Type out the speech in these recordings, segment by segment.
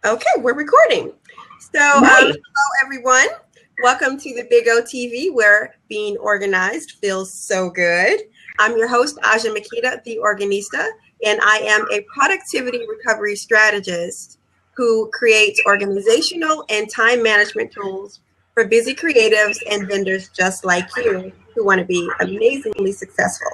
Okay, we're recording. So, Nice. hello everyone. Welcome to the Big O TV, where being organized feels so good. I'm your host, Aja Makita, the Organista, and I am a productivity recovery strategist who creates organizational and time management tools for busy creatives and vendors just like you who want to be amazingly successful.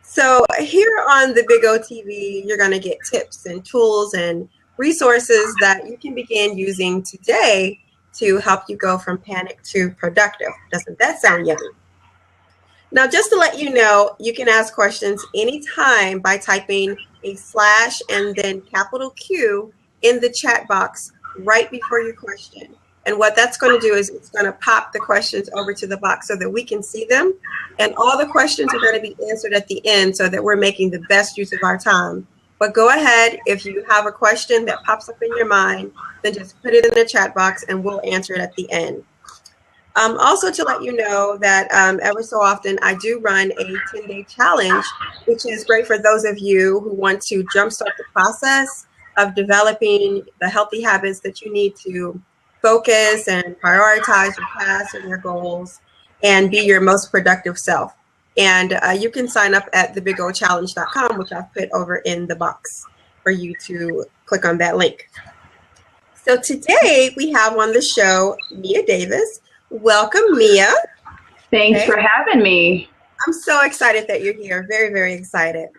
So here on the Big O TV, you're going to get tips and tools and resources that you can begin using today to help you go from panic to productive. Doesn't that sound yummy? Now, just to let you know, you can ask questions anytime by typing a slash and then capital Q in the chat box right before your question. And what that's going to do is it's going to pop the questions over to the box so that we can see them. And all the questions are going to be answered at the end so that we're making the best use of our time. But go ahead, if you have a question that pops up in your mind, then just put it in the chat box and we'll answer it at the end. Also to let you know that ever so often I do run a 10-day challenge, which is great for those of you who want to jumpstart the process of developing the healthy habits that you need to focus and prioritize your tasks and your goals and be your most productive self. And you can sign up at thebigochallenge.com, which I've put over in the box for you to click on that link. So today we have on the show Mia Davis. Welcome, Mia. Thanks for having me. I'm so excited that you're here. Very, very excited.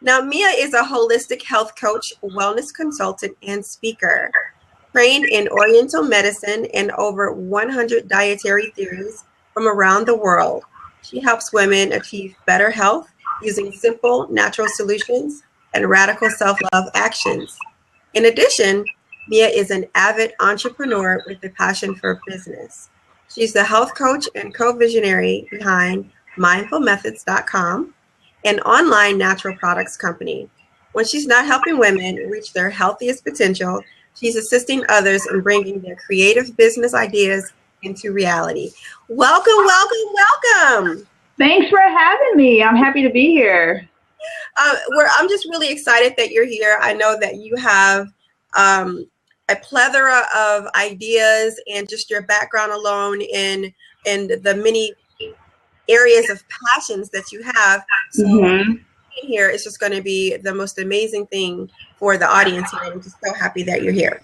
Now, Mia is a holistic health coach, wellness consultant, and speaker. Trained in Oriental medicine and over 100 dietary theories from around the world. She helps women achieve better health using simple, natural solutions and radical self-love actions. In addition, Mia is an avid entrepreneur with a passion for business. She's the health coach and co-visionary behind mindfulmethods.com, an online natural products company. When she's not helping women reach their healthiest potential, she's assisting others in bringing their creative business ideas into reality. Welcome, welcome, welcome. Thanks for having me. I'm happy to be here. I'm just really excited that you're here. I know that you have a plethora of ideas and just your background alone in the many areas of passions that you have. So being here is just going to be the most amazing thing for the audience here. I'm just so happy that you're here.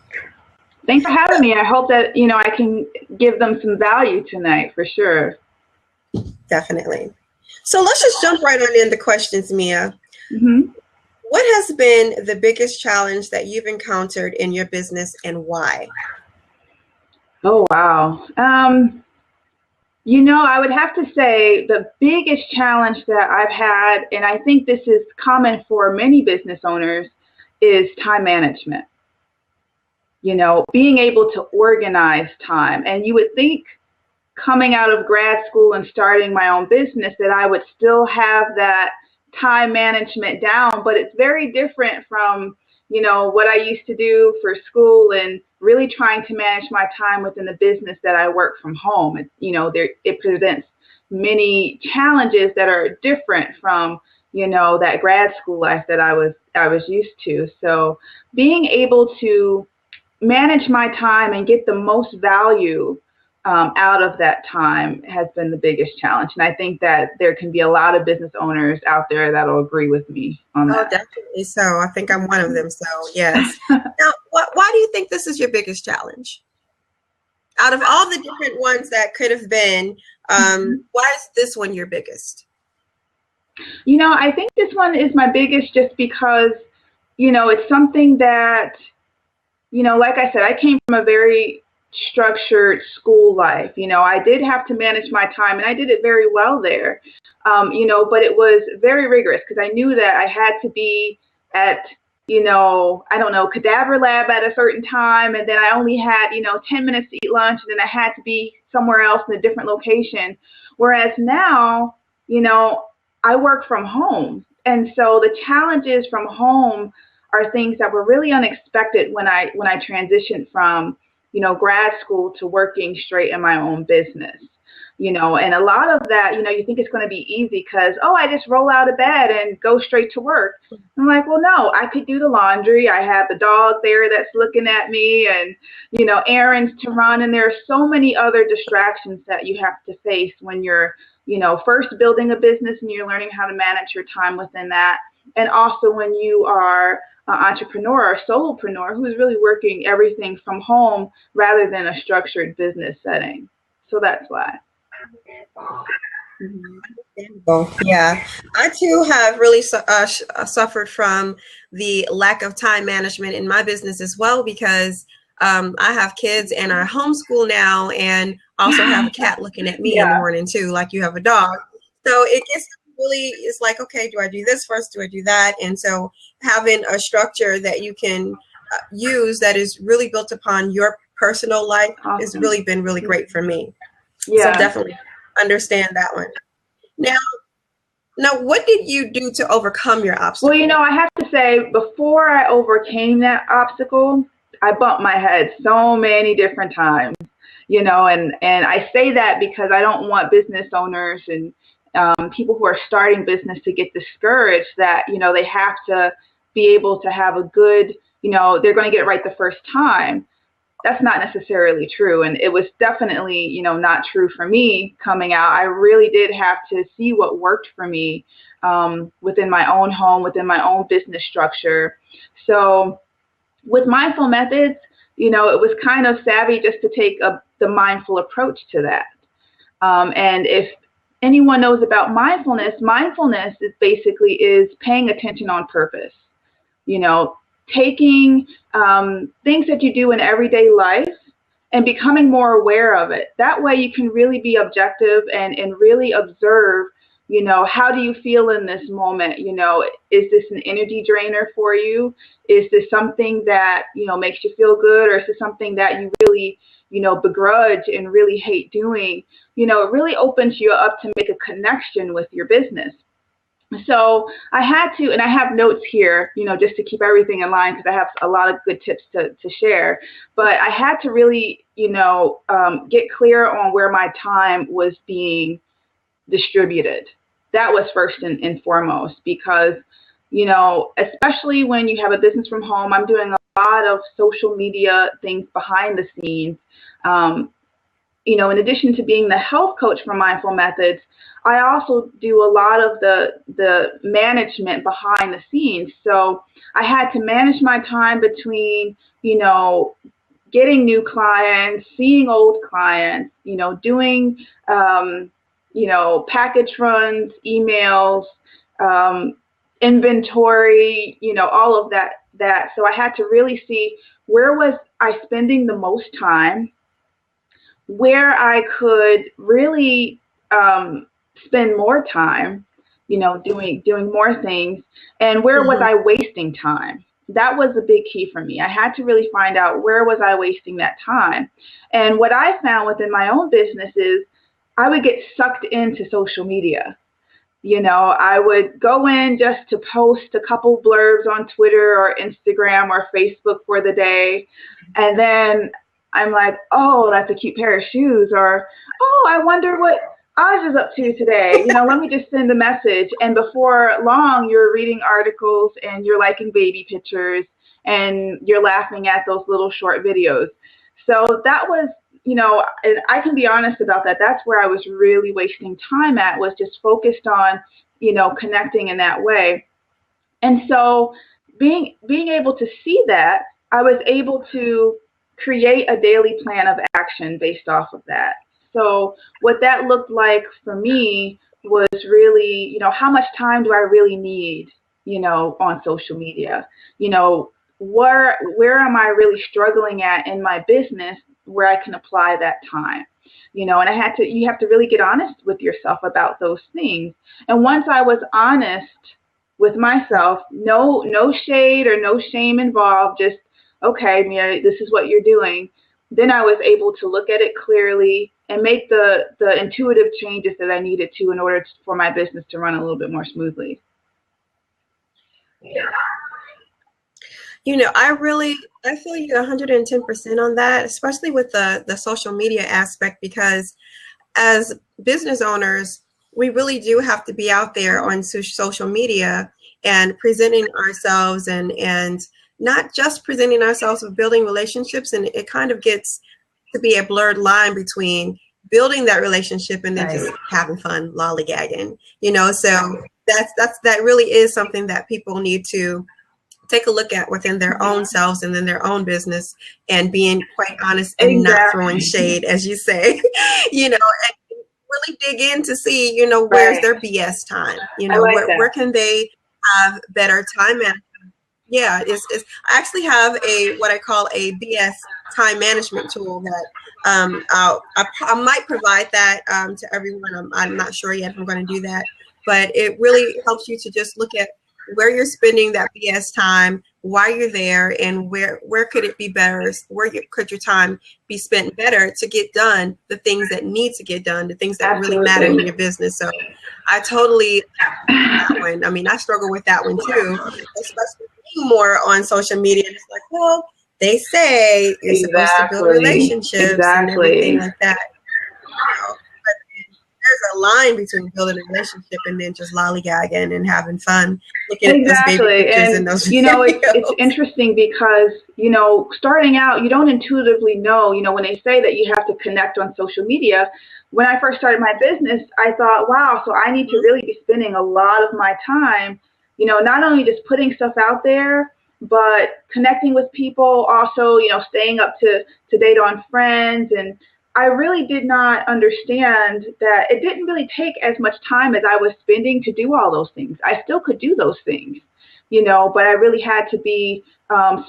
Thanks for having me. I hope that, I can give them some value tonight for sure. Definitely. So let's just jump right on into questions, Mia. What has been the biggest challenge that you've encountered in your business and why? Oh, wow. I would have to say the biggest challenge that I've had, and I think this is common for many business owners, is time management. Being able to organize time. And you would think coming out of grad school and starting my own business that I would still have that time management down, but it's very different from, what I used to do for school and really trying to manage my time within the business that I work from home. It presents many challenges that are different from, that grad school life that I was used to. So being able to manage my time and get the most value out of that time has been the biggest challenge. And I think that there can be a lot of business owners out there that'll agree with me on that. Oh, definitely so. I think I'm one of them. So, yes. Now, why do you think this is your biggest challenge? Out of all the different ones that could have been, why is this one your biggest? I think this one is my biggest just because, it's something that, like I said, I came from a very structured school life. I did have to manage my time and I did it very well there. But it was very rigorous because I knew that I had to be at, cadaver lab at a certain time. And then I only had, 10 minutes to eat lunch. And then I had to be somewhere else in a different location. Whereas now, I work from home. And so the challenges from home are things that were really unexpected when I transitioned from grad school to working straight in my own business. And a lot of that, you think it's going to be easy because, oh, I just roll out of bed and go straight to work. I'm like, well, no, I could do the laundry. I have the dog there that's looking at me and, errands to run. And there are so many other distractions that you have to face when you're, first building a business and you're learning how to manage your time within that. And also when you are an entrepreneur or solopreneur who's really working everything from home rather than a structured business setting. So that's why. Yeah, I too have really suffered from the lack of time management in my business as well, because I have kids and I homeschool now, and also have a cat looking at me in the morning too, like you have a dog. So it gets really, it's like, okay, do I do this first? Do I do that? And so having a structure that you can use that is really built upon your personal life has really been really great for me. So definitely understand that one. Now, what did you do to overcome your obstacle? Well, I have to say, before I overcame that obstacle, I bumped my head so many different times, and I say that because I don't want business owners and people who are starting business to get discouraged that, they have to be able to have a good, they're going to get it right the first time. That's not necessarily true. And it was definitely, not true for me coming out. I really did have to see what worked for me within my own home, within my own business structure. So with mindful methods, it was kind of savvy just to take the mindful approach to that. And if anyone knows about mindfulness is basically paying attention on purpose, taking things that you do in everyday life and becoming more aware of it. That way you can really be objective and really observe, how do you feel in this moment? Is this an energy drainer for you? Is this something that, makes you feel good? Or is this something that you really, begrudge and really hate doing? It really opens you up to make a connection with your business. So I had to, and I have notes here, just to keep everything in line because I have a lot of good tips to share. But I had to really, get clear on where my time was being distributed. That was first and foremost because, especially when you have a business from home, I'm doing a lot of social media things behind the scenes. In addition to being the health coach for Mindful Methods, I also do a lot of the management behind the scenes. So I had to manage my time between, getting new clients, seeing old clients, doing, package runs, emails, inventory, all of that. So I had to really see where was I spending the most time, where I could really spend more time, doing more things, and where was I wasting time. That was a big key for me. I had to really find out where was I wasting that time. And what I found within my own business is I would get sucked into social media. I would go in just to post a couple blurbs on Twitter or Instagram or Facebook for the day. And then I'm like, oh, that's a cute pair of shoes. Or, oh, I wonder what Aj is up to today. Let me just send a message. And before long, you're reading articles and you're liking baby pictures and you're laughing at those little short videos. So that was, and I can be honest about that. That's where I was really wasting time at, was just focused on, connecting in that way. And so being able to see that, I was able to create a daily plan of action based off of that. So what that looked like for me was really, how much time do I really need, on social media? Where am I really struggling at in my business where I can apply that time? And you have to really get honest with yourself about those things. And once I was honest with myself, no shade or no shame involved, just, okay, Mia, this is what you're doing. Then I was able to look at it clearly and make the intuitive changes that I needed to in order for my business to run a little bit more smoothly. I feel you 110% on that, especially with the social media aspect, because as business owners, we really do have to be out there on social media and presenting ourselves, and not just presenting ourselves, but building relationships. And it kind of gets to be a blurred line between building that relationship and then just having fun lollygagging, so that really is something that people need to take a look at within their own selves and in their own business, and being quite honest and not throwing shade, as you say, and really dig in to see, where's their BS time, where can they have better time management. Yeah, I actually have what I call a BS time management tool that I might provide that to everyone. I'm not sure yet if I'm going to do that, but it really helps you to just look at where you're spending that BS time, why you're there, and where could it be better? Could your time be spent better to get done the things that need to get done, the things that really matter in your business? So I totally, I mean, I struggle with that one too, especially being more on social media. It's like, well, they say you're supposed to build relationships and everything like that. But there's a line between building a relationship and then just lollygagging and having fun. Exactly. And, it's interesting because, starting out, you don't intuitively know, when they say that you have to connect on social media. When I first started my business, I thought, wow, so I need to really be spending a lot of my time, not only just putting stuff out there, but connecting with people, also, staying up to date on friends. And I really did not understand that it didn't really take as much time as I was spending to do all those things. I still could do those things, but I really had to be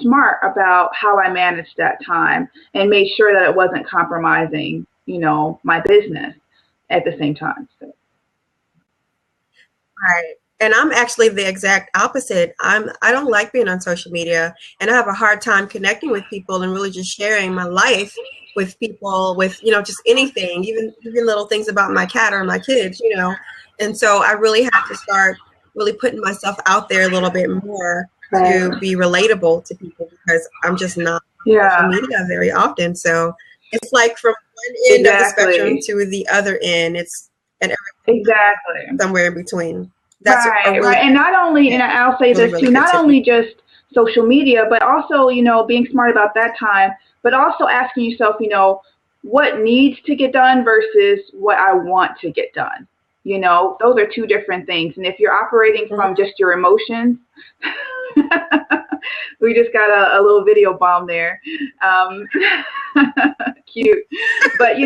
smart about how I managed that time and made sure that it wasn't compromising, my business at the same time. So. Right. And I'm actually the exact opposite. I don't like being on social media, and I have a hard time connecting with people and really just sharing my life with people, with, just anything, even little things about my cat or my kids, And so I really have to start really putting myself out there a little bit more to be relatable to people, because I'm just not on social media very often. So it's like from one end of the spectrum to the other end. It's somewhere in between. That's right. And not only, and I'll say this too, not only just social media, but also, being smart about that time, but also asking yourself, what needs to get done versus what I want to get done. Those are two different things. And if you're operating from just your emotions, we just got a little video bomb there. Cute. But,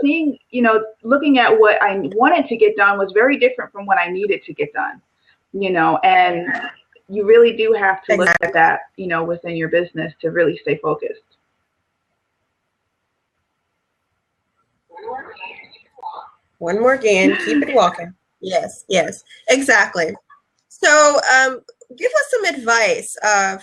seeing, looking at what I wanted to get done was very different from what I needed to get done, and you really do have to look at that, within your business to really stay focused. One more again, keep it walking. Yes, exactly. So give us some advice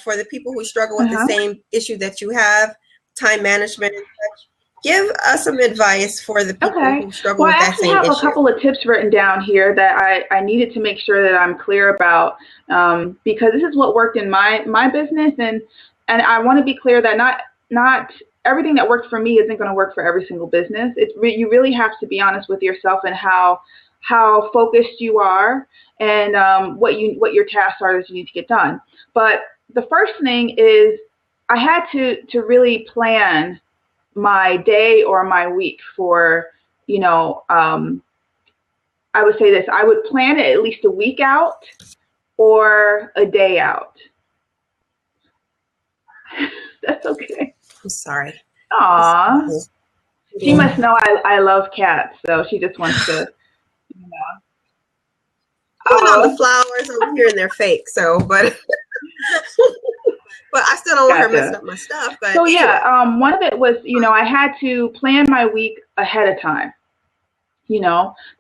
for the people who struggle with the same issue that you have, time management and such. Give us some advice for the people who struggle with that same issue. I actually have a couple of tips written down here that I needed to make sure that I'm clear about, because this is what worked in my business, and I want to be clear that not everything that worked for me isn't going to work for every single business. You really have to be honest with yourself and how focused you are, and what your tasks are that you need to get done. But the first thing is I had to really plan my day or my week for, I would say this, I would plan it at least a week out or a day out. That's okay. I'm sorry. Aw. She must know I love cats, so she just wants to, the flowers over here, and they're fake, so, but but I still don't want her messing up my stuff. But so one of it was, I had to plan my week ahead of time.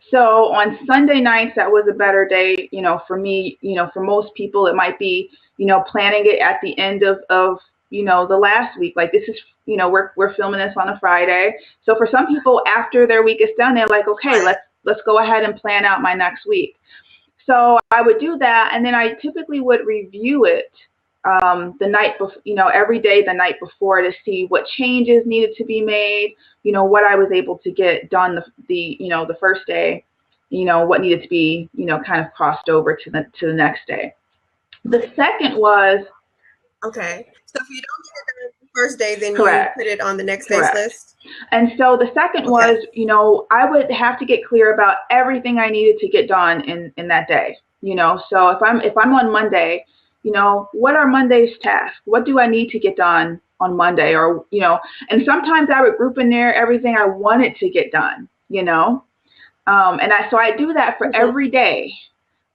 So on Sunday nights, that was a better day, for me. For most people, it might be, planning it at the end of the last week. Like, this is, we're filming this on a Friday. So for some people, after their week is done, they're like, okay, let's go ahead and plan out my next week. So I would do that, and then I typically would review it the night before, every day the night before to see what changes needed to be made, what I was able to get done the first day, what needed to be, kind of crossed over to the next day. The second was, okay. So if you don't get it done the first day, then correct. You put it on the next day's list? And so the second was, I would have to get clear about everything I needed to get done in that day. So if I'm on Monday, what are Monday's tasks? What do I need to get done on Monday? Or, and sometimes I would group in there everything I wanted to get done, so I do that for every day.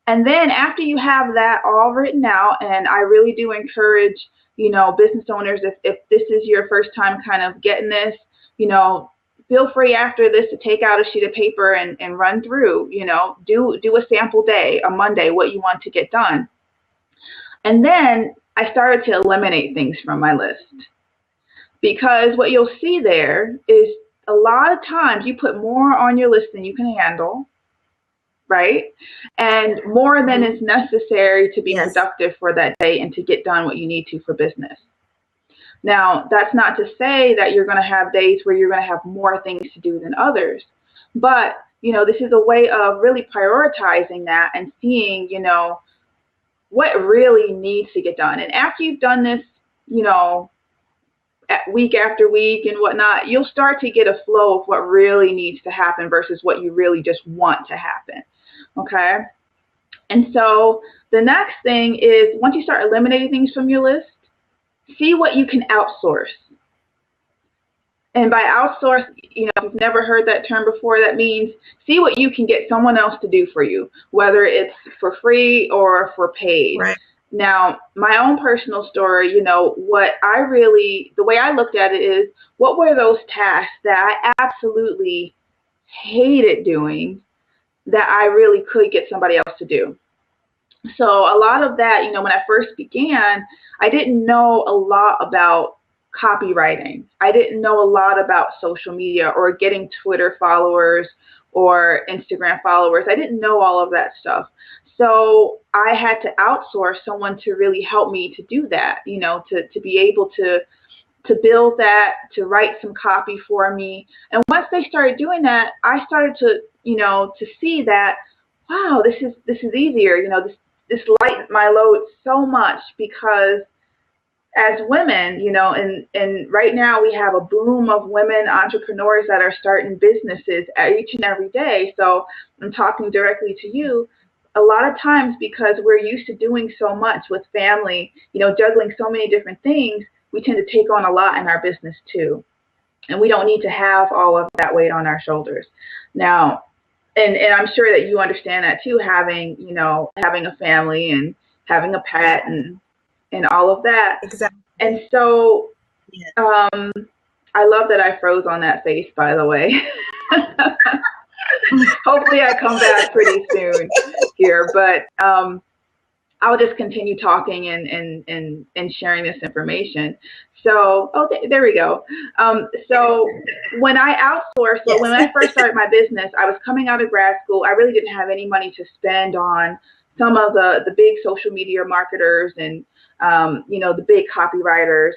And then after you have that all written out, and I really do encourage, business owners, if this is your first time kind of getting this, feel free after this to take out a sheet of paper and run through, do a sample day, a Monday, what you want to get done. And then I started to eliminate things from my list, because what you'll see there is a lot of times you put more on your list than you can handle, right? And more than is necessary to be productive for that day and to get done what you need to for business. Now, that's not to say that you're going to have days where you're going to have more things to do than others, but, this is a way of really prioritizing that and seeing, what really needs to get done. And after you've done this, week after week and whatnot, you'll start to get a flow of what really needs to happen versus what you really just want to happen. Okay. And so the next thing is, once you start eliminating things from your list, see what you can outsource. And by outsource, if you've never heard that term before, that means see what you can get someone else to do for you, whether it's for free or for paid. Right. Now, my own personal story, the way I looked at it is, what were those tasks that I absolutely hated doing that I really could get somebody else to do? So a lot of that, when I first began, I didn't know a lot about copywriting. I didn't know a lot about social media or getting Twitter followers or Instagram followers. I didn't know all of that stuff. So I had to outsource someone to really help me to do that, to be able to build that, to write some copy for me. And once they started doing that, I started to, to see that, wow, this is easier. This lightened my load so much, because as women, and right now we have a boom of women entrepreneurs that are starting businesses each and every day. So I'm talking directly to you. A lot of times, because we're used to doing so much with family, juggling so many different things, we tend to take on a lot in our business too. And we don't need to have all of that weight on our shoulders. Now, and I'm sure that you understand that too, having a family and having a pet and all of that. Exactly. And so I love that I froze on that face, by the way. Hopefully I come back pretty soon here, but I'll just continue talking and sharing this information. So, there we go. So when I outsourced, when I first started my business, I was coming out of grad school. I really didn't have any money to spend on some of the big social media marketers and, the big copywriters.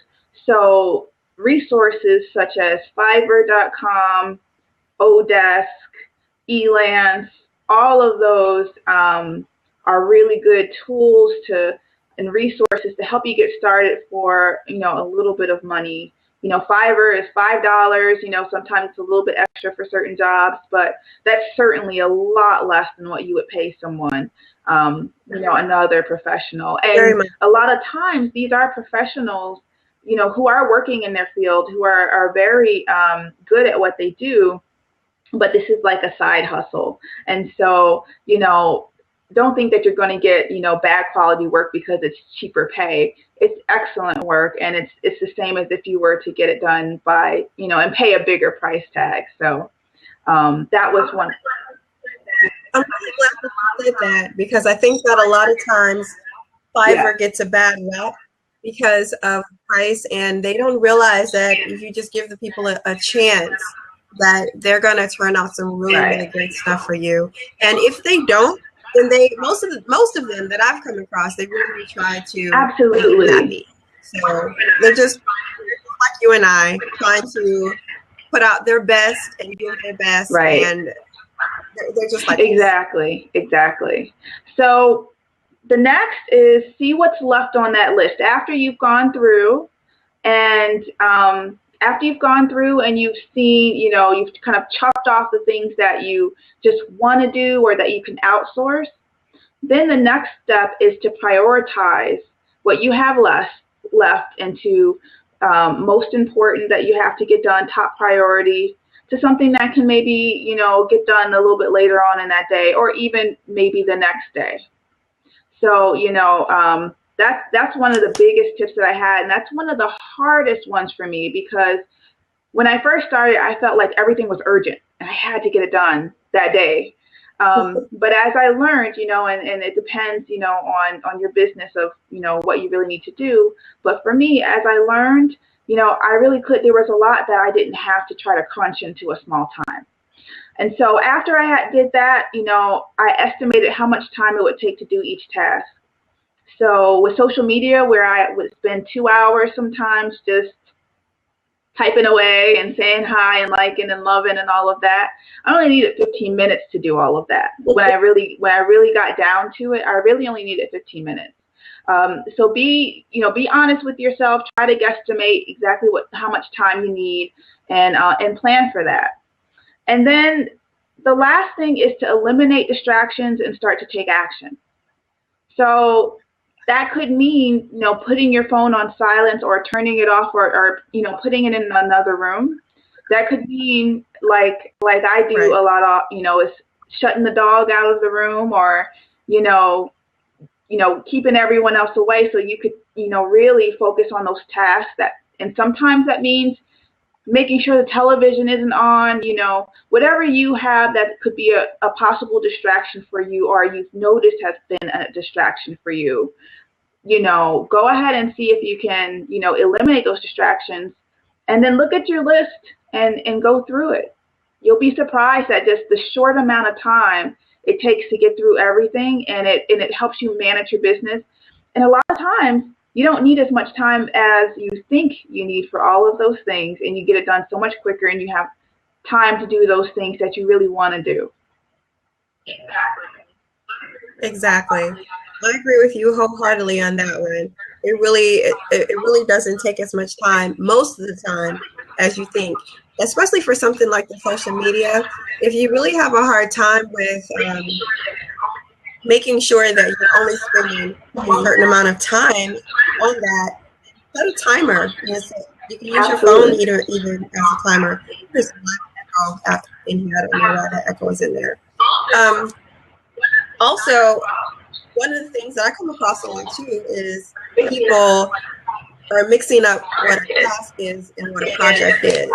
So resources such as Fiverr.com, Odesk, Elance, all of those are really good tools and resources to help you get started for, a little bit of money. Fiverr is $5, sometimes it's a little bit extra for certain jobs, but that's certainly a lot less than what you would pay someone, another professional. And a lot of times these are professionals, who are working in their field, who are very good at what they do, but this is like a side hustle. And so, don't think that you're going to get, bad quality work because it's cheaper pay. It's excellent work, and it's the same as if you were to get it done by, and pay a bigger price tag. So that was one. I'm really glad that you said that, because I think that a lot of times Fiverr gets a bad rap because of price, and they don't realize that if you just give the people a chance, that they're going to turn out some really, really great stuff for you. And if they don't, And they most of them that I've come across, they really try to absolutely be happy. So they're just like you and I, trying to put out their best and give their best, right. And they're just like exactly. So the next is see what's left on that list after you've gone through, and you've seen, you've kind of chopped off the things that you just want to do or that you can outsource. Then the next step is to prioritize what you have left into most important that you have to get done, top priority, to something that can maybe, get done a little bit later on in that day, or even maybe the next day. So, that's one of the biggest tips that I had. And that's one of the hardest ones for me, because when I first started, I felt like everything was urgent and I had to get it done that day. But as I learned, and it depends, on your business of, what you really need to do. But for me, as I learned, I really there was a lot that I didn't have to try to crunch into a small time. And so after I did that, I estimated how much time it would take to do each task. So with social media, where I would spend 2 hours sometimes just typing away and saying hi and liking and loving and all of that, I only needed 15 minutes to do all of that. When I really got down to it, I really only needed 15 minutes. So be honest with yourself. Try to guesstimate exactly how much time you need, and plan for that. And then the last thing is to eliminate distractions and start to take action. So that could mean, putting your phone on silence or turning it off, or putting it in another room. That could mean like I do a lot of, is shutting the dog out of the room, or, keeping everyone else away so you could, really focus on those tasks and sometimes that means making sure the television isn't on, whatever you have that could be a possible distraction for you, or you've noticed has been a distraction for you. Go ahead and see if you can, eliminate those distractions, and then look at your list and go through it. You'll be surprised at just the short amount of time it takes to get through everything, and it helps you manage your business. And a lot of times, you don't need as much time as you think you need for all of those things, and you get it done so much quicker, and you have time to do those things that you really want to do. Exactly. I agree with you wholeheartedly on that one. It really doesn't take as much time most of the time as you think, especially for something like the social media. If you really have a hard time with making sure that you're only spending a certain amount of time on that, set a timer. You can use your phone even as a timer. There's an echo in here. I don't know why that echo is in there. Also, one of the things that I come across a lot too is people are mixing up what a task is and what a project is.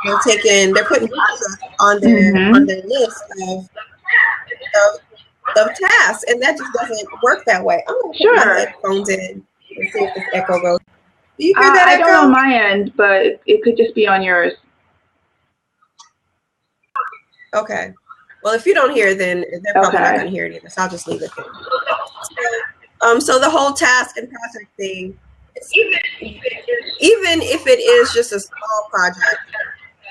They're putting projects on their list of tasks, and that just doesn't work that way. I'm going to put my headphones in and see if this echo goes. Do you hear that echo? I don't on my end, but it could just be on yours. Okay. Well, if you don't hear, then they're probably not going to hear it either, so I'll just leave it there. So the whole task and project thing, even if it is just a small project,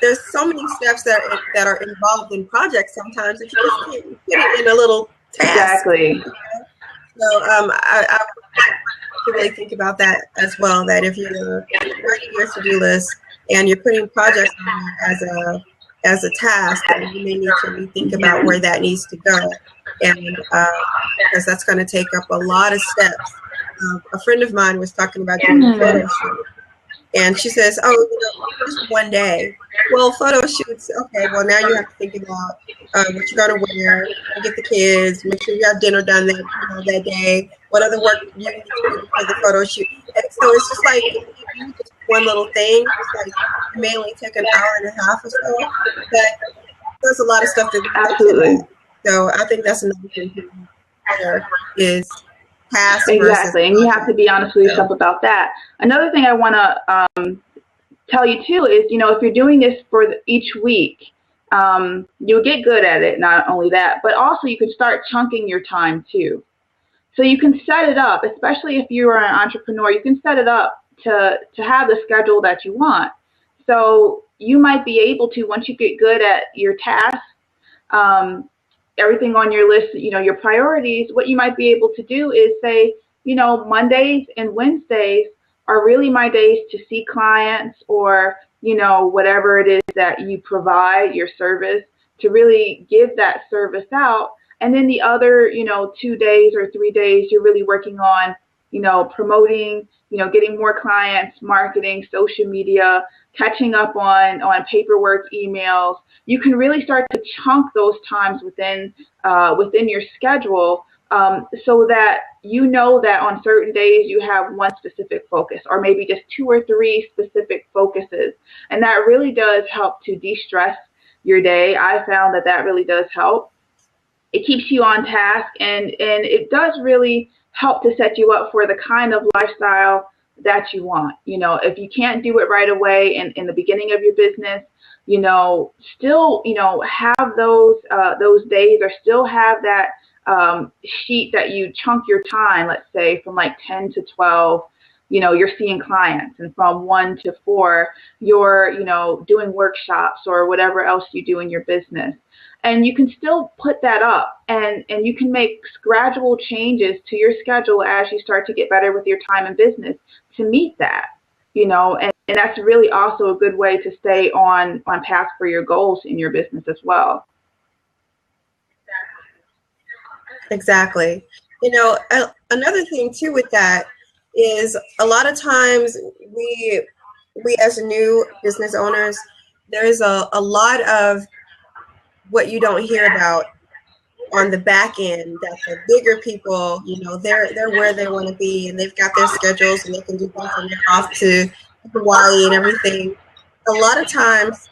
there's so many steps that are involved in projects sometimes that you just can't put it in a little task. Exactly. So I would really think about that as well, that if you're writing your to-do list and you're putting projects on there as a task, then you may need to rethink about where that needs to go, and because that's going to take up a lot of steps. A friend of mine was talking about doing a photo shoot, and she says, just one day. Well, photo shoots, okay, well, now you have to think about what you're going to wear, get the kids, make sure you have dinner done that day, what other work you need to do for the photo shoot. And so it's just like, if you do just one little thing, it's like, it may only take an hour and a half or so, but there's a lot of stuff that absolutely. So I think that's another thing there is task. Exactly, and you have to be honest with yourself about that. Another thing I want to tell you too is, if you're doing this for each week, you'll get good at it. Not only that, but also you can start chunking your time too. So you can set it up, especially if you are an entrepreneur, you can set it up to have the schedule that you want. So you might be able to, once you get good at your tasks, everything on your list, your priorities, what you might be able to do is say, Mondays and Wednesdays are really my days to see clients, or, whatever it is that you provide, your service, to really give that service out. And then the other, 2 days or 3 days, you're really working on, promoting, getting more clients, marketing, social media, catching up on paperwork, emails. You can really start to chunk those times within your schedule, so that that on certain days you have one specific focus, or maybe just 2 or 3 specific focuses. And that really does help to de-stress your day. I found that really does help. It keeps you on task, and it does really help to set you up for the kind of lifestyle that you want. If you can't do it right away in the beginning of your business, still, have those days, or still have that sheet that you chunk your time, let's say from like 10 to 12, you're seeing clients, and from 1 to 4, you're, doing workshops or whatever else you do in your business. And you can still put that up, and you can make gradual changes to your schedule as you start to get better with your time in business to meet that, and that's really also a good way to stay on path for your goals in your business as well. Exactly. Another thing too with that is a lot of times we as new business owners, there's a lot of what you don't hear about on the back end, that the bigger people, they're where they want to be, and they've got their schedules, and they can do things from off to Hawaii and everything. A lot of times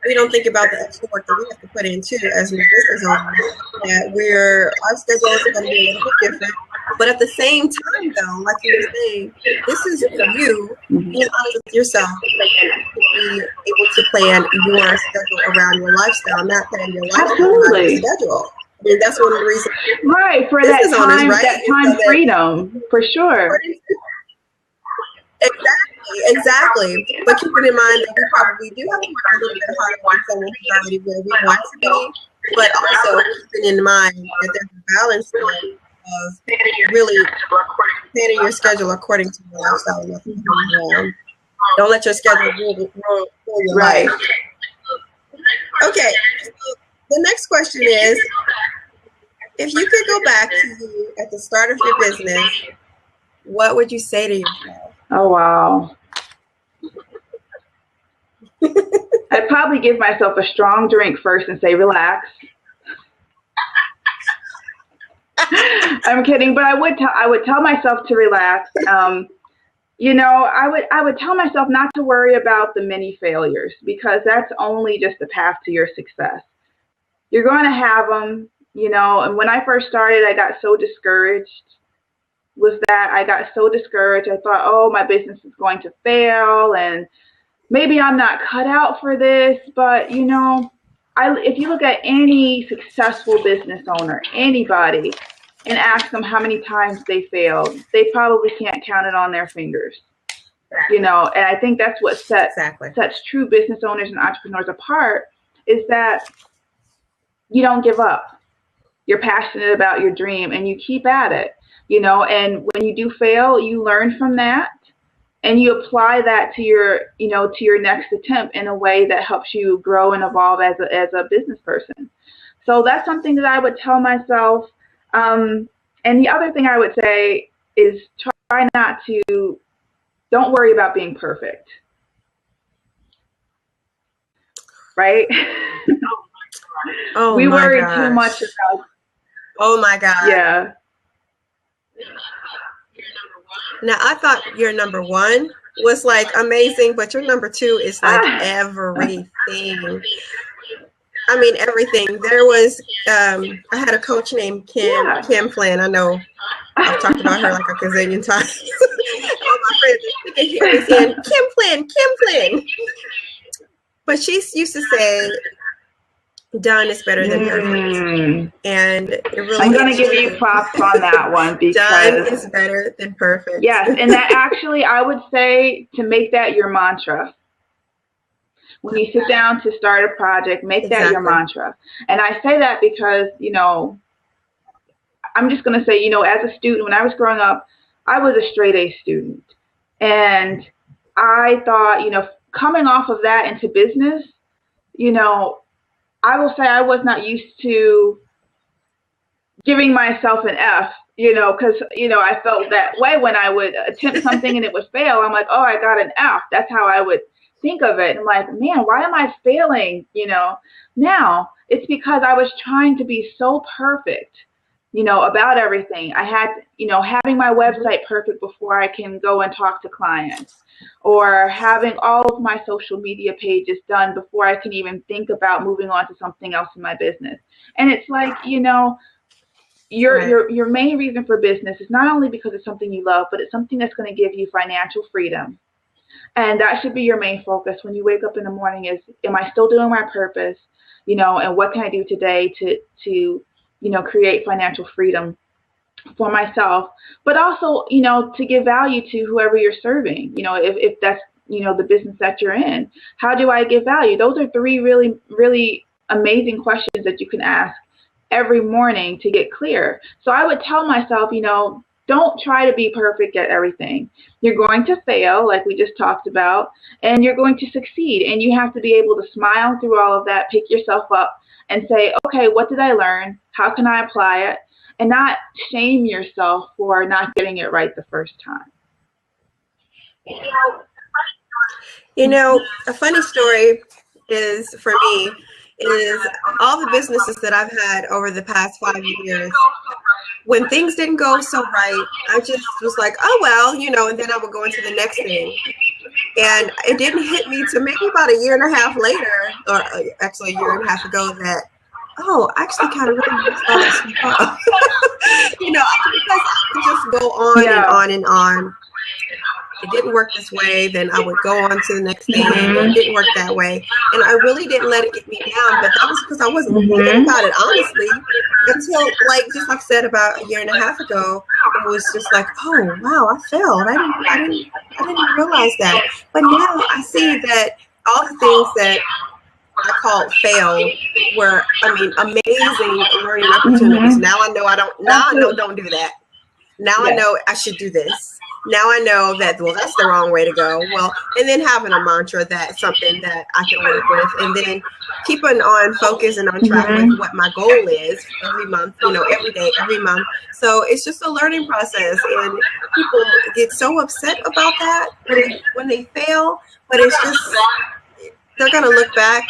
we don't think about the extra work that we have to put in too as new business owners, that our schedules are going to be a little bit different. But at the same time, though, like you were saying, this is you being honest with yourself, to be able to plan your schedule around your lifestyle, not plan your lifestyle around your schedule. I mean, that's one of the reasons. Right, for that time, owners, right? That time freedom, for sure. Exactly. But keeping in mind that we probably do have to work a little bit harder on someone who's already where we want to be, but also keeping in mind that there's a balance there of really planning your schedule according to your lifestyle. Don't let your schedule rule your life. Okay. So the next question is, if you could go back to you at the start of your business, what would you say to yourself? Oh, wow. I'd probably give myself a strong drink first and say, relax. I'm kidding, but I would tell myself to relax. I would tell myself not to worry about the many failures, because that's only just the path to your success. You're going to have them, and when I first started, I got so discouraged with that. I got so discouraged. I thought, oh, my business is going to fail, and maybe I'm not cut out for this. But, if you look at any successful business owner, anybody, and ask them how many times they failed, they probably can't count it on their fingers. And I think that's what sets true business owners and entrepreneurs apart, is that you don't give up. You're passionate about your dream, and you keep at it. And when you do fail, you learn from that, and you apply that to your next attempt in a way that helps you grow and evolve as a business person. So that's something that I would tell myself. And the other thing I would say is don't worry about being perfect. Right? Oh, we worry too much about. Oh my God. Yeah. Now, I thought your number 1 was like amazing, but your number 2 is like everything. I mean, everything. There was, I had a coach named Kim Flynn. I know I've talked about her like a gazillion times. All my friends are hear me saying, Kim Flynn. But she used to say, Done is better than perfect. And it really I'm going to give you props on that one, because done is better than perfect. Yes, and that actually, I would say, to make that your mantra. When you sit down to start a project, make that your mantra. And I say that because, I'm just going to say, as a student, when I was growing up, I was a straight A student. And I thought, coming off of that into business, I will say I was not used to giving myself an F, because, I felt that way when I would attempt something and it would fail. I'm like, oh, I got an F. That's how I would think of it. I'm like, man, why am I failing? Now it's because I was trying to be so perfect, about everything. I had, having my website perfect before I can go and talk to clients, or having all of my social media pages done before I can even think about moving on to something else in my business. And it's like, your main reason for business is not only because it's something you love, but it's something that's going to give you financial freedom. And that should be your main focus when you wake up in the morning is, am I still doing my purpose? And what can I do today to create financial freedom for myself, but also, to give value to whoever you're serving, if that's, the business that you're in. How do I give value? Those are 3 really, really amazing questions that you can ask every morning to get clear. So I would tell myself, don't try to be perfect at everything. You're going to fail, like we just talked about, and you're going to succeed. And you have to be able to smile through all of that, pick yourself up and say, okay, what did I learn? How can I apply it? And not shame yourself for not getting it right the first time. A funny story is, for me, is all the businesses that I've had over the past 5 years. When things didn't go so right, I just was like, oh, well, and then I would go into the next thing. And it didn't hit me to maybe about a year and a half later, or actually a year and a half ago, that, oh, I actually kind of really messed all this stuff up. Because I could just go on and on and on. It didn't work this way, then I would go on to the next thing, and it didn't work that way. And I really didn't let it get me down, but that was because I wasn't thinking about it, honestly, until, just like I said, about a year and a half ago, it was just like, oh, wow, I failed. I didn't realize that. But now I see that all the things that I called failed were, amazing learning opportunities. Now I know don't do that. Now I know I should do this. Now I know that, well, that's the wrong way to go. Well, and then having a mantra, that's something that I can work with, and then keeping on focus and on track with what my goal is every month, every day, every month. So it's just a learning process, and people get so upset about that when they fail, but it's just, they're going to look back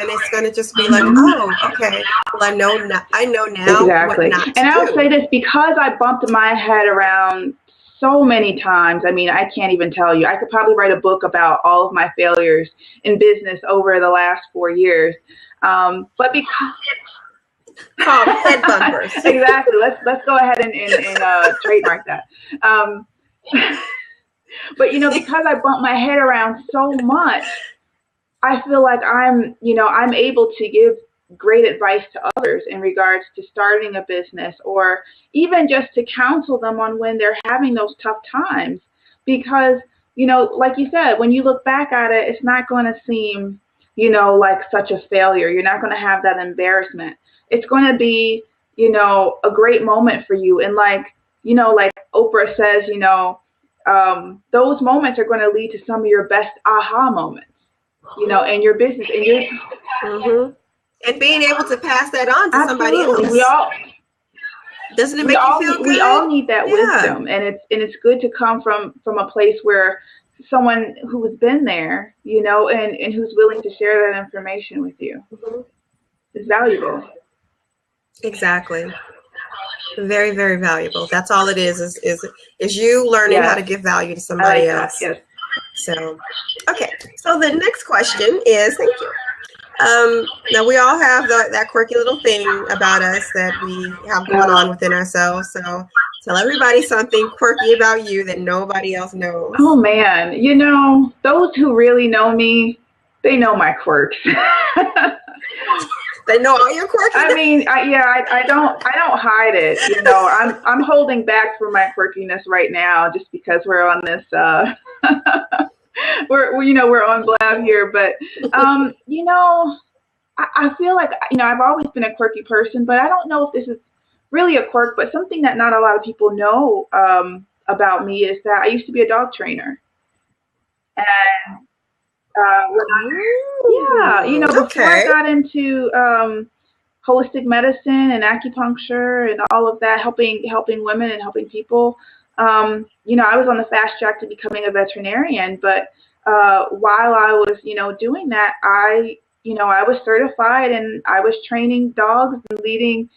and it's going to just be like, oh, okay, well, I know now exactly. What not to and I would do. say this, because I bumped my head around so many times. I can't even tell you. I could probably write a book about all of my failures in business over the last 4 years. But because head bumpers. Exactly. Let's go ahead and trademark that. But because I bumped my head around so much, I feel like I'm able to give great advice to others in regards to starting a business, or even just to counsel them on when they're having those tough times. Because, like you said, when you look back at it, it's not going to seem, like such a failure. You're not going to have that embarrassment. It's going to be, a great moment for you. And like Oprah says, those moments are going to lead to some of your best aha moments, in your business. And and being able to pass that on to somebody else. Doesn't it make you feel good? We all need that wisdom, and it's good to come from a place where someone who has been there, and who's willing to share that information with you. It's valuable. Exactly. Very, very valuable. That's all it is you learning how to give value to somebody else. Yes. So, okay. So the next question is, thank you. Now we all have that quirky little thing about us that we have going on within ourselves. So tell everybody something quirky about you that nobody else knows. Oh man, those who really know me, they know my quirks. They know all your quirkiness. I mean, I don't hide it. You know, I'm holding back from my quirkiness right now, just because we're on this. We're on Blab here, but you know, I feel like, you know, I've always been a quirky person, but I don't know if this is really a quirk, but something that not a lot of people know about me is that I used to be a dog trainer. And you know, before I got into holistic medicine and acupuncture and all of that, helping women and helping people, you know, I was on the fast track to becoming a veterinarian. But while I was, you know, doing that, I was certified and I was training dogs and leading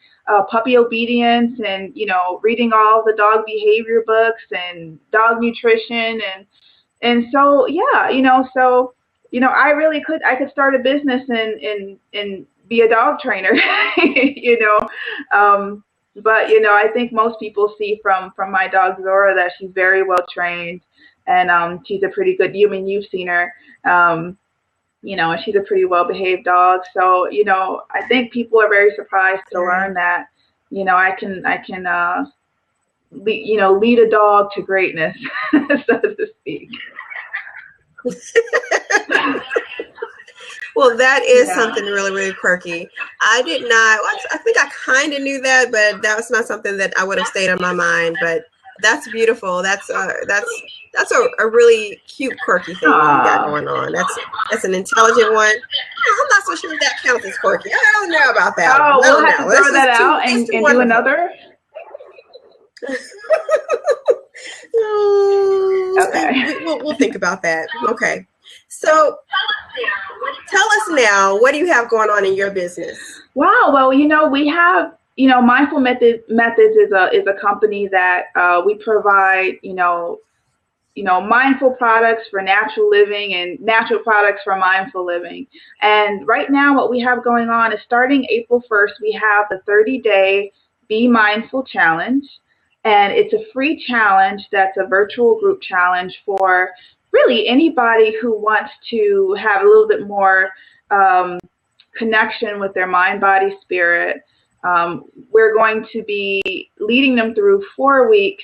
puppy obedience and, you know, reading all the dog behavior books and dog nutrition and so, yeah, you know, I could start a business and be a dog trainer, you know. But, you know, I think most people see from my dog Zora that she's very well trained, and she's a pretty good, you've seen her, you know, and she's a pretty well behaved dog. So, you know, I think people are very surprised to learn that, you know, I can lead a dog to greatness, so to speak. Well, that is something really, really quirky. I did not. I think I kind of knew that, but that was not something that I would have stayed on my mind. But that's beautiful. That's a really cute, quirky thing you got going on. That's an intelligent one. I'm not so sure if that counts as quirky. I don't know about that. Oh, we'll have to throw that out and do another. Okay. We'll think about that. Okay. So tell us now, what do you have going on in your business? Wow. Well, you know, we have, you know, Mindful Methods is a company that we provide, you know, mindful products for natural living and natural products for mindful living. And right now what we have going on is starting April 1st, we have the 30-day Be Mindful Challenge. And it's a free challenge that's a virtual group challenge for really anybody who wants to have a little bit more connection with their mind, body, spirit. We're going to be leading them through 4 weeks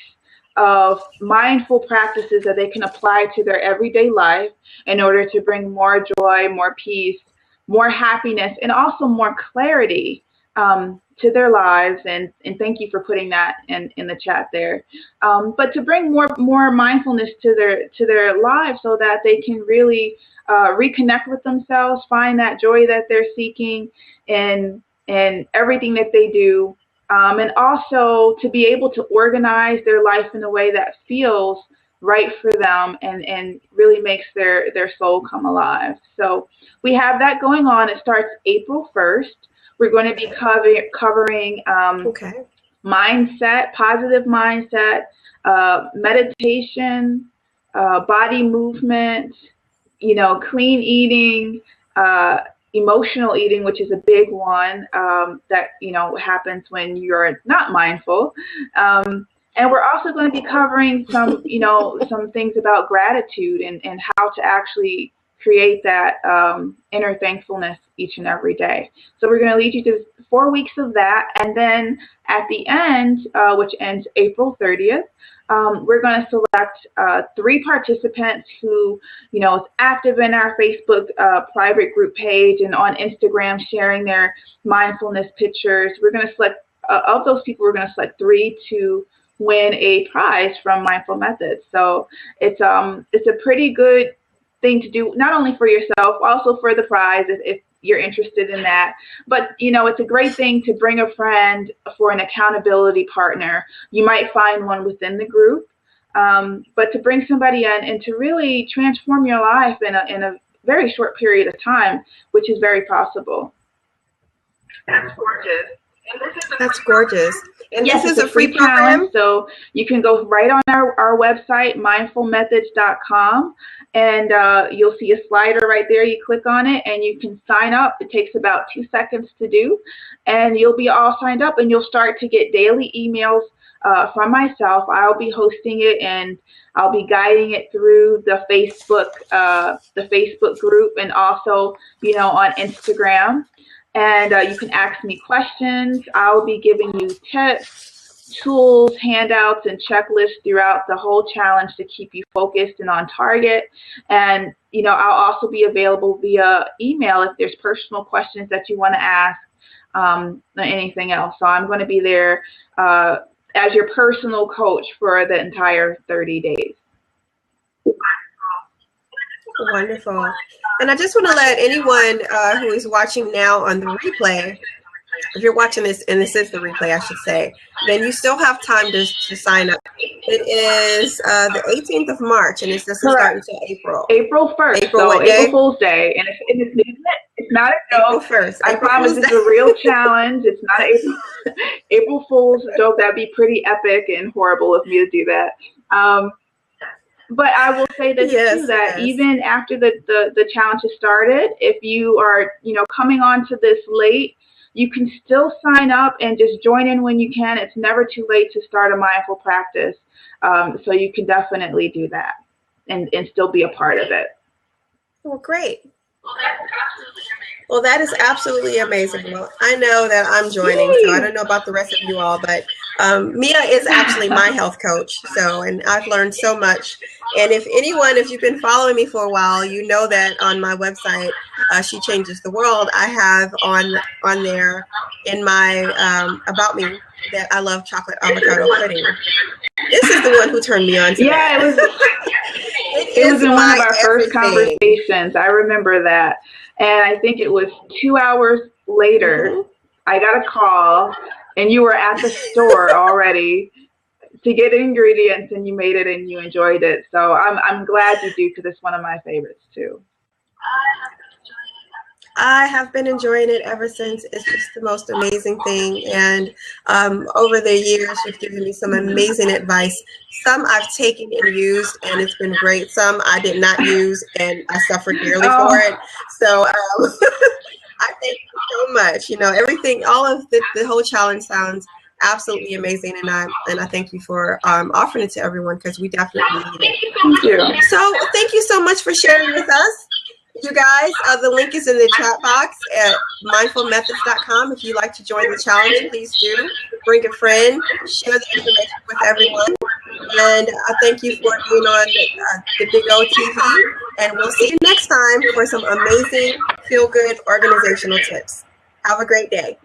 of mindful practices that they can apply to their everyday life in order to bring more joy, more peace, more happiness, and also more clarity to their lives. And thank you for putting that in the chat there. But to bring more mindfulness to their lives so that they can really reconnect with themselves, find that joy that they're seeking in everything that they do. And also to be able to organize their life in a way that feels right for them and really makes their soul come alive. So we have that going on. It starts April 1st. We're going to be covering mindset, positive mindset, meditation, body movement, you know, clean eating, emotional eating, which is a big one that, you know, happens when you're not mindful. And we're also going to be covering some, you know, some things about gratitude and how to actually create that inner thankfulness each and every day. So we're going to lead you through 4 weeks of that. And then at the end, which ends April 30th, we're going to select 3 participants who, you know, is active in our Facebook private group page and on Instagram sharing their mindfulness pictures. We're going to select, of those people, we're going to select 3 to win a prize from Mindful Methods. So it's a pretty good thing to do, not only for yourself, also for the prize if you're interested in that. But, you know, it's a great thing to bring a friend for an accountability partner. You might find one within the group, but to bring somebody in and to really transform your life in a very short period of time, which is very possible. That's gorgeous. That's gorgeous. And yes, this is a free program. So you can go right on our website, mindfulmethods.com, and you'll see a slider right there. You click on it and you can sign up. It takes about 2 seconds to do, and you'll be all signed up, and you'll start to get daily emails from myself. I'll be hosting it, and I'll be guiding it through the Facebook group, and also, you know, on Instagram. and you can ask me questions. I'll be giving you tips, tools, handouts, and checklists throughout the whole challenge to keep you focused and on target. And, I'll also be available via email if there's personal questions that you want to ask, anything else. So I'm going to be there as your personal coach for the entire 30 days. Wonderful. And I just want to let anyone who is watching now on the replay, if you're watching this, and this is the replay, I should say, then you still have time to sign up. It is the 18th of March, and it doesn't start until April. April 1st. April Fool's Day. And it's not a joke. April 1st. I promise it's a real challenge. It's not April Fool's joke. That'd be pretty epic and horrible of me to do that. But I will say this too, that even after the challenge has started, if you are, coming on to this late, you can still sign up and just join in when you can. It's never too late to start a mindful practice. So you can definitely do that and still be a part of it. Well, great. Well, that is absolutely amazing. Well, I know that I'm joining, so I don't know about the rest of you all, but Mia is actually my health coach. And I've learned so much. And if you've been following me for a while, you know that on my website, She Changes the World, I have on there in my About Me that I love chocolate avocado pudding. This is the one who turned me on to that. It was. It was in one of our first conversations. I remember that. And I think it was 2 hours later, I got a call, and you were at the store already to get ingredients, and you made it and you enjoyed it. So I'm glad you do, because it's one of my favorites too. I have been enjoying it ever since. It's just the most amazing thing. And over the years, you've given me some amazing advice. Some I've taken and used, and it's been great. Some I did not use, and I suffered dearly for it. So I thank you so much. Everything, all of the whole challenge sounds absolutely amazing, and I thank you for offering it to everyone, because we definitely need it. Thank you. So thank you so much for sharing with us. You guys, the link is in the chat box at mindfulmethods.com. If you'd like to join the challenge, please do. Bring a friend, share the information with everyone. And I thank you for being on the Big O TV. And we'll see you next time for some amazing, feel-good organizational tips. Have a great day.